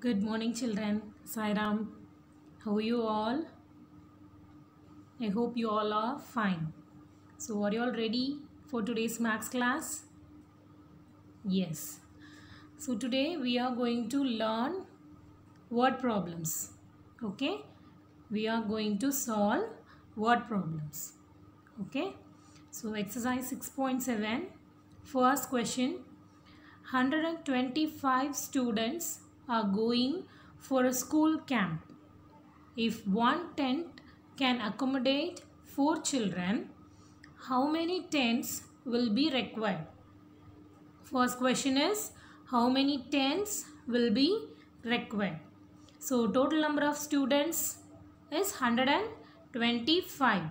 Good morning, children. Sairam. How are you all? I hope you all are fine. So, are you all ready for today's maths class? Yes. So, today we are going to learn word problems. Okay? We are going to solve word problems. Okay? So, exercise 6.7. First question. 125 students are going for a school camp. If one tent can accommodate 4 children, how many tents will be required? First question is, how many tents will be required? So, total number of students is 125.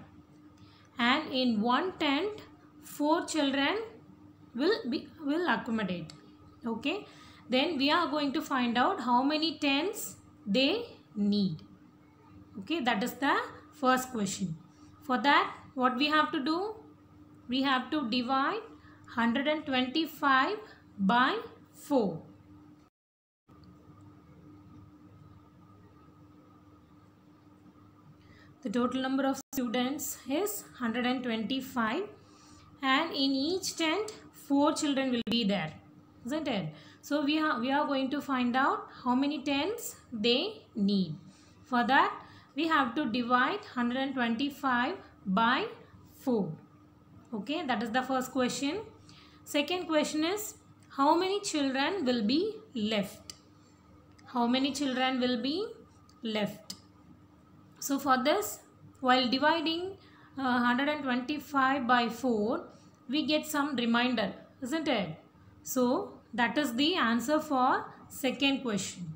And in one tent, 4 children will accommodate. Okay. Then we are going to find out how many tents they need. Okay, that is the first question. For that, what we have to do? We have to divide 125 by 4. The total number of students is 125 and in each tent 4 children will be there, isn't it? So we are going to find out how many tents they need. For that, we have to divide 125 by 4. Okay, that is the first question. Second question is, how many children will be left? How many children will be left? So for this, while dividing 125 by 4, we get some remainder, isn't it? So that is the answer for second question.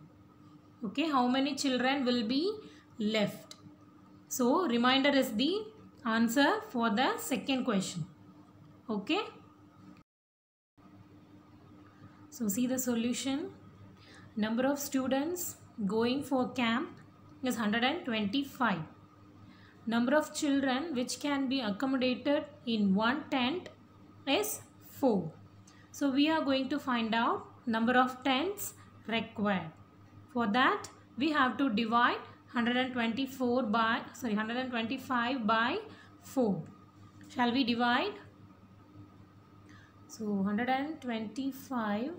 Okay, how many children will be left? So remainder is the answer for the second question. Okay. So see the solution. Number of students going for camp is 125. Number of children which can be accommodated in one tent is 4. So we are going to find out number of tents required. For that, we have to divide 125 by 4. Shall we divide? So 125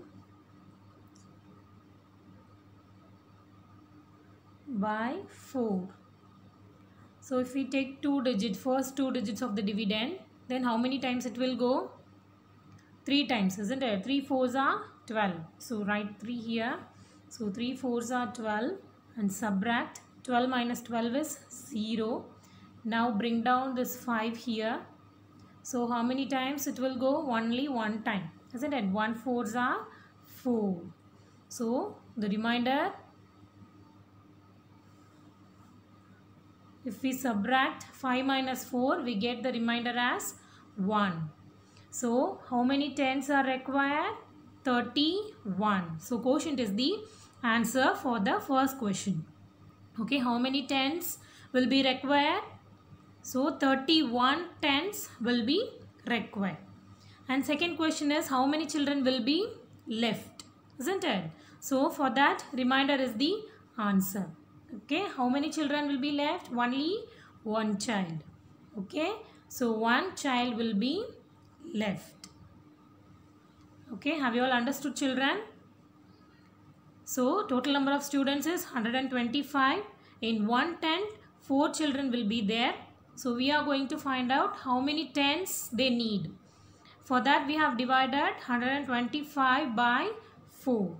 by 4. So if we take first two digits of the dividend, then how many times it will go? 3 times, isn't it? 3 4s are 12. So write 3 here. So 3 4s are 12 and subtract 12 minus 12 is 0. Now bring down this 5 here. So how many times it will go? Only one time, isn't it? 1 4s are 4. So the remainder, if we subtract 5 minus 4, we get the remainder as 1. So how many tents are required? 31. So quotient is the answer for the first question. Okay, how many tents will be required? So 31 tents will be required. And second question is, how many children will be left, isn't it? So for that, remainder is the answer. Okay, how many children will be left? Only one child. Okay, so one child will be left. Okay, have you all understood, children? So total number of students is 125. In one tent, 4 children will be there. So we are going to find out how many tents they need. For that, we have divided 125 by 4.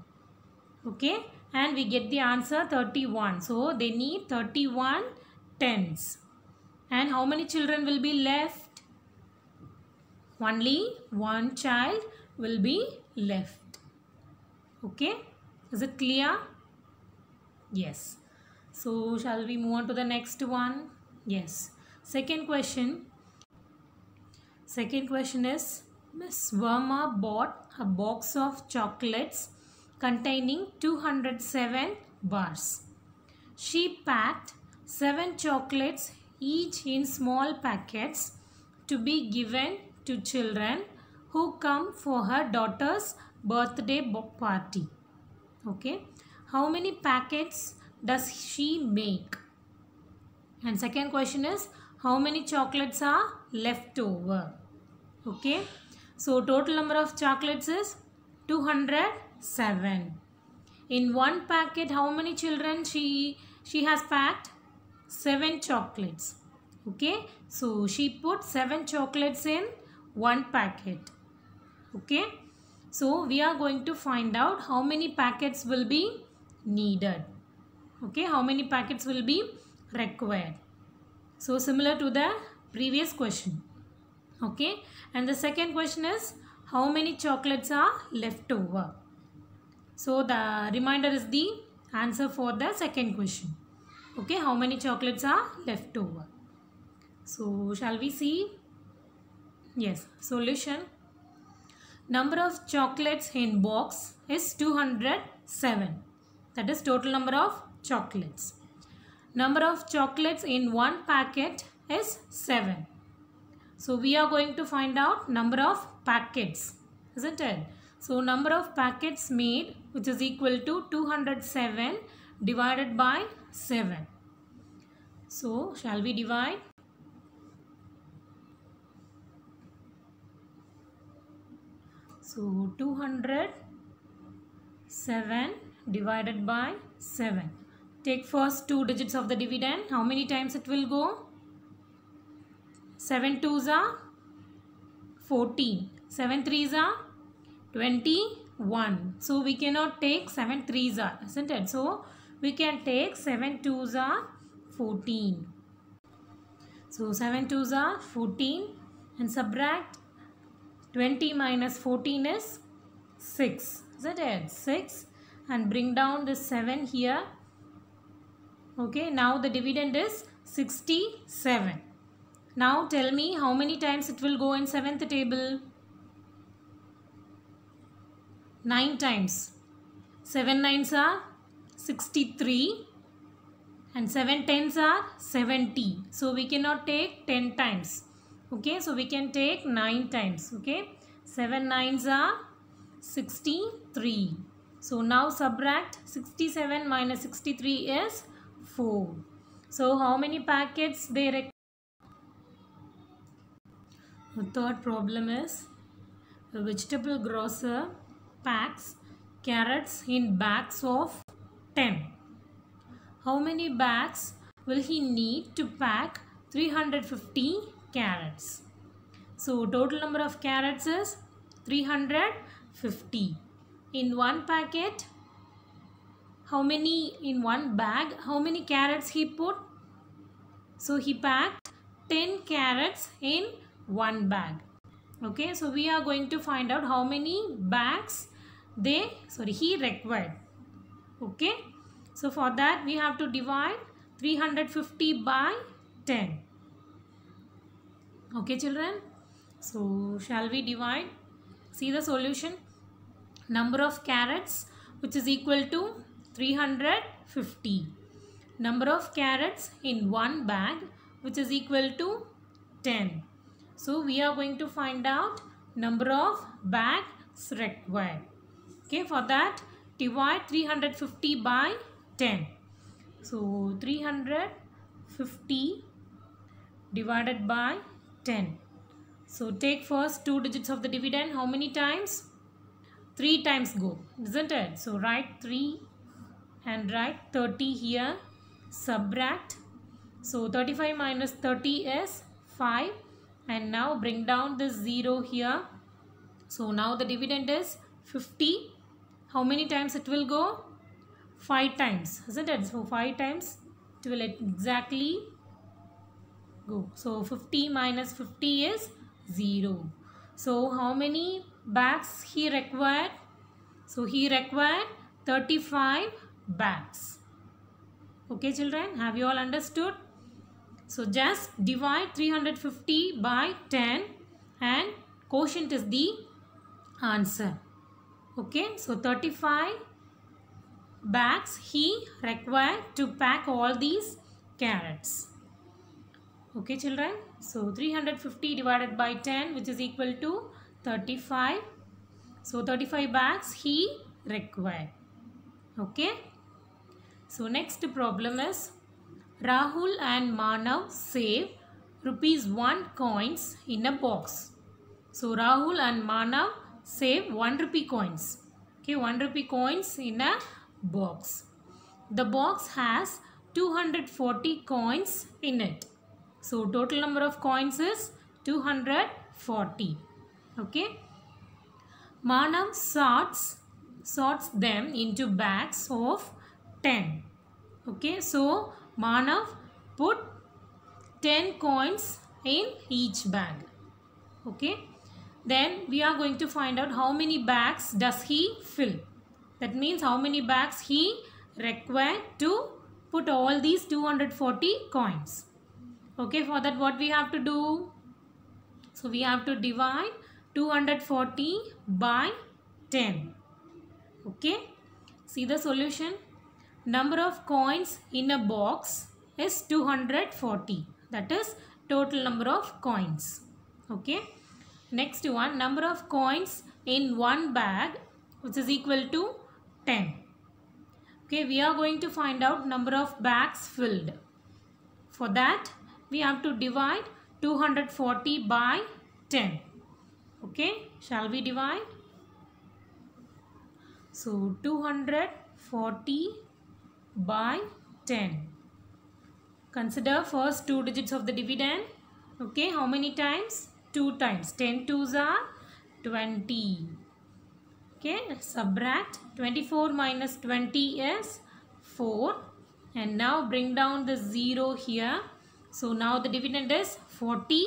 Okay, and we get the answer 31. So they need 31 tents. And how many children will be left? Only one child will be left. Okay, is it clear? Yes. So shall we move on to the next one? Yes. Second question. Second question is, Miss Verma bought a box of chocolates containing 207 bars. She packed 7 chocolates each in small packets to be given to children who come for her daughter's birthday party. Okay. how many packets does she make? And second question is, how many chocolates are left over? Okay. So total number of chocolates is 207. In one packet, how many children she has packed? 7 chocolates. Okay. So she put 7 chocolates in one packet. Okay. So we are going to find out how many packets will be needed. Okay. How many packets will be required. So similar to the previous question. Okay. And the second question is, how many chocolates are left over? So the reminder is the answer for the second question. Okay. How many chocolates are left over? So shall we see? Yes. Solution. Number of chocolates in box is 207. That is total number of chocolates. Number of chocolates in one packet is 7. So we are going to find out number of packets, isn't it? So number of packets made, which is equal to 207 divided by 7. So shall we divide? So 207 divided by 7. Take first 2 digits of the dividend. How many times it will go? 7 2s are 14. 7 3s are 21. So we cannot take 7 3s are, isn't it? So we can take 7 2s are 14. So 7 2s are 14 and subtract 20 minus 14 is 6. Isn't it? 6 and bring down this 7 here. Okay, now the dividend is 67. Now tell me how many times it will go in 7th table? 9 times. 7 9s are 63 and 7 10s are 70. So we cannot take 10 times. Okay, so we can take 9 times. Okay, 7 9s are 63. So now subtract 67 minus 63 is 4. So how many packets they require? The third problem is, the vegetable grocer packs carrots in bags of 10. How many bags will he need to pack 350 carrots? So total number of carrots is 350. In one packet, how many in one bag, how many carrots he put? So he packed 10 carrots in one bag. Okay, so we are going to find out how many bags he required. Okay, so for that we have to divide 350 by 10. Okay children, so shall we divide? See the solution. Number of carrots, which is equal to 350. Number of carrots in one bag, which is equal to 10. So we are going to find out number of bags required. Okay, for that divide 350 by 10. So 350 divided by 10. So take first 2 digits of the dividend. How many times? 3 times go, isn't it? So write 3 and write 30 here. Subtract. So 35 minus 30 is 5. And now bring down this 0 here. So now the dividend is 50. How many times it will go? 5 times, isn't it? So 5 times it will exactly go. So 50 minus 50 is 0. So how many bags he required? So he required 35 bags. Okay children, have you all understood? So just divide 350 by 10 and quotient is the answer. Okay, so 35 bags he required to pack all these carrots. Okay children, so 350 divided by 10, which is equal to 35. So 35 bags he required. Okay. So next problem is Rahul and Manav save ₹1 coins in a box. So Rahul and Manav save 1 rupee coins. Okay, 1 rupee coins in a box. The box has 240 coins in it. So total number of coins is 240. Okay. Manav sorts them into bags of 10. Okay, so Manav put 10 coins in each bag. Okay, then we are going to find out how many bags does he fill. That means how many bags he required to put all these 240 coins. Okay, for that what we have to do? So we have to divide 240 by 10. Okay, see the solution. Number of coins in a box is 240. That is total number of coins. Okay, next one, number of coins in one bag, which is equal to 10. Okay, we are going to find out number of bags filled. For that we have to divide 240 by 10. Okay, shall we divide? So 240 by 10. Consider first 2 digits of the dividend. Okay, how many times? 2 times. 10 twos are 20. Okay, subtract 24 minus 20 is 4. And now bring down the 0 here. So now the dividend is 40.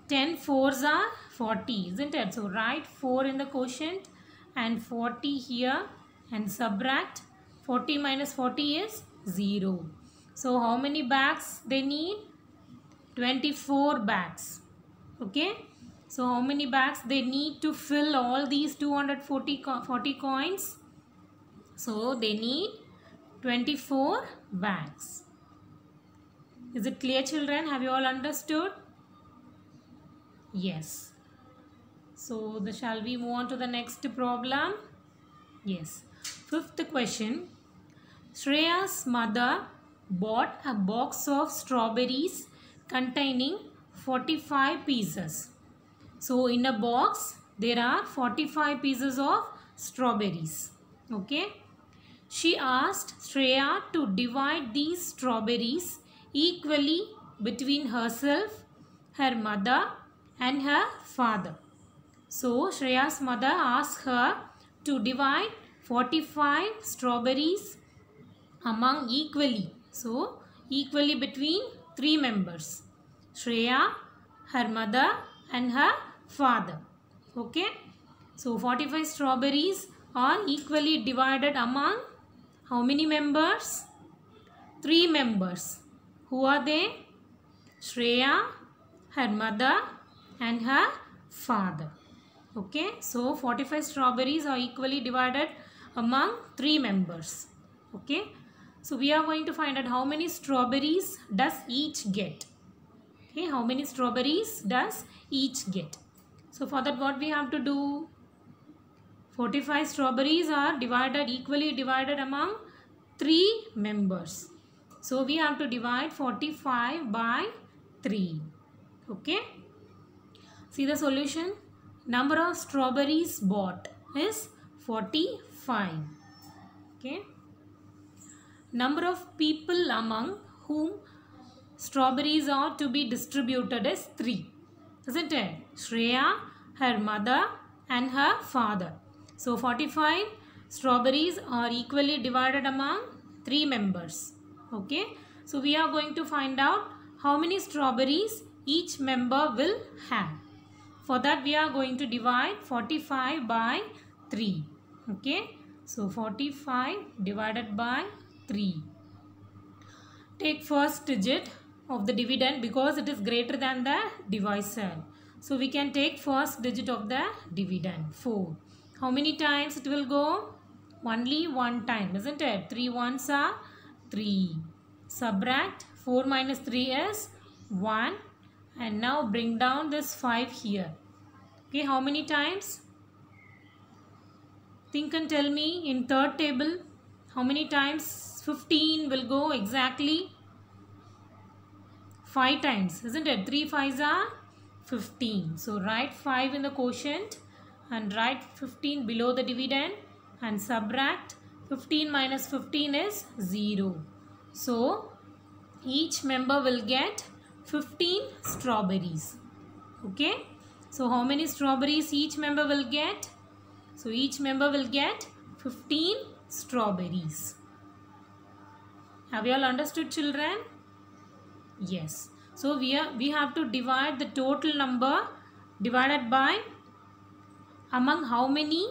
10 fours are 40, isn't it? So write 4 in the quotient and 40 here and subtract 40 minus 40 is 0. So how many bags they need? 24 bags. Okay. So how many bags they need to fill all these 240 coins? So they need 24 bags. Is it clear, children? Have you all understood? Yes. So shall we move on to the next problem? Yes. Fifth question. Shreya's mother bought a box of strawberries containing 45 pieces. So in a box there are 45 pieces of strawberries. Okay. She asked Shreya to divide these strawberries equally between herself, her mother and her father. So Shreya's mother asked her to divide 45 strawberries among equally. So equally between 3 members. Shreya, her mother and her father. Okay. So 45 strawberries are equally divided among how many members? 3 members. Who are they? Shreya, her mother and her father. Okay. So 45 strawberries are equally divided among 3 members. Okay. So we are going to find out how many strawberries does each get. Okay. How many strawberries does each get? So for that what we have to do? 45 strawberries are equally divided among 3 members. So we have to divide 45 by 3. Okay. See the solution. Number of strawberries bought is 45. Okay. Number of people among whom strawberries are to be distributed is 3. Isn't it? Shreya, her mother and her father. So 45 strawberries are equally divided among 3 members. Okay. So we are going to find out how many strawberries each member will have. For that we are going to divide 45 by 3. Okay. So 45 divided by 3. Take first digit of the dividend because it is greater than the divisor. So we can take first digit of the dividend, 4. How many times it will go? Only 1 time, isn't it? 3 ones are 3. Subtract 4 minus 3 is 1. And now bring down this 5 here. Okay, how many times? Think and tell me in third table. How many times 15 will go? Exactly 5 times, isn't it? 3 5s are 15. So write 5 in the quotient and write 15 below the dividend and subtract 15 minus 15 is 0. So each member will get 15 strawberries. Okay. So how many strawberries each member will get? So each member will get 15 strawberries. Have you all understood, children? Yes. So we have to divide the total number divided by among how many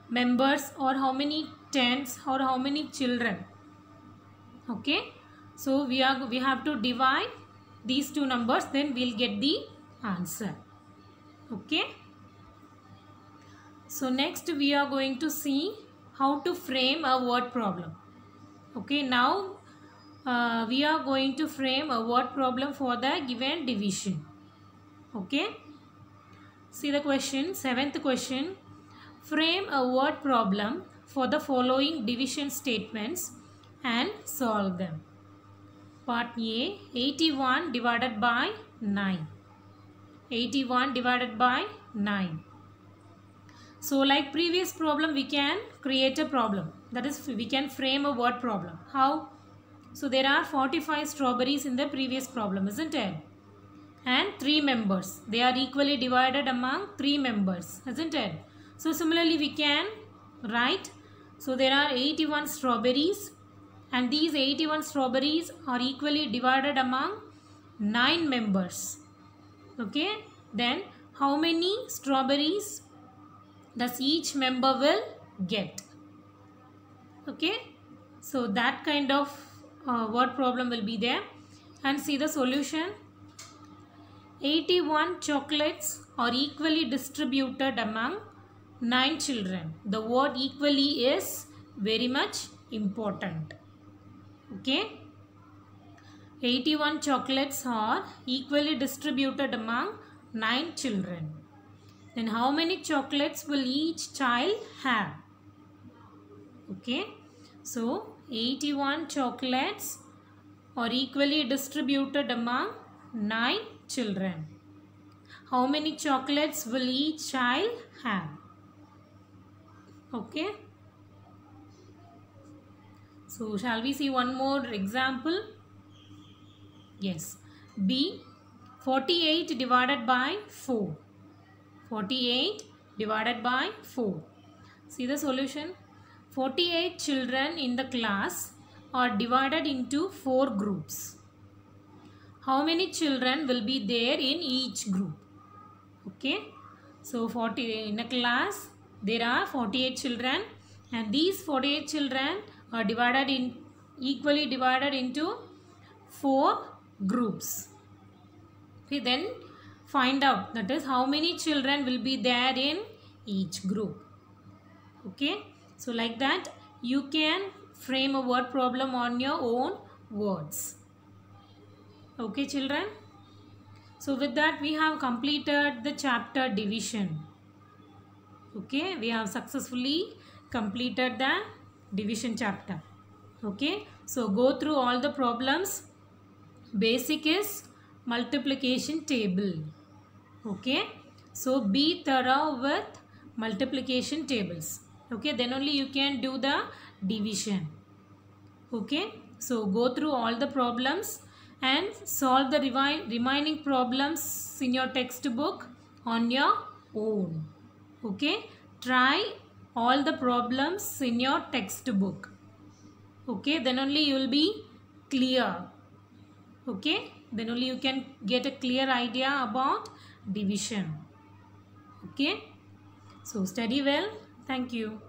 members or how many tens or how many children. Okay. So we have to divide these two numbers, then we'll get the answer. Okay. So next we are going to see how to frame a word problem. Okay, now we are going to frame a word problem for the given division. Okay. See the question, 7th question. Frame a word problem for the following division statements and solve them. Part A, 81 divided by 9. 81 divided by 9. So like previous problem, we can create a problem. That is, we can frame a word problem. How? So there are 45 strawberries in the previous problem, isn't it? And 3 members. They are equally divided among 3 members, isn't it? So similarly we can write. So there are 81 strawberries. And these 81 strawberries are equally divided among 9 members. Okay. Then how many strawberries does each member will get? Okay. So that kind of word problem will be there. And see the solution. 81 chocolates are equally distributed among 9 children. The word equally is very much important. Okay. 81 chocolates are equally distributed among 9 children. Then how many chocolates will each child have? Okay. So 81 chocolates are equally distributed among 9 children. How many chocolates will each child have? Okay. So shall we see one more example? Yes. B, 48 divided by 4. 48 divided by 4. See the solution. 48 children in the class are divided into 4 groups. How many children will be there in each group? Okay. So in a class there are 48 children, and these 48 children are equally divided into 4 groups. Okay, then find out, that is, how many children will be there in each group. Okay, so like that you can frame a word problem on your own words. Okay, children. So with that we have completed the chapter division. Okay, we have successfully completed the division chapter. Okay, so go through all the problems. Basic is multiplication table. Okay, so be thorough with multiplication tables. Okay, then only you can do the division. Okay, so go through all the problems and solve the remaining problems in your textbook on your own. Okay, try all the problems in your textbook. Okay, then only you will be clear. Okay, then only you can get a clear idea about division. Okay, so study well. Thank you.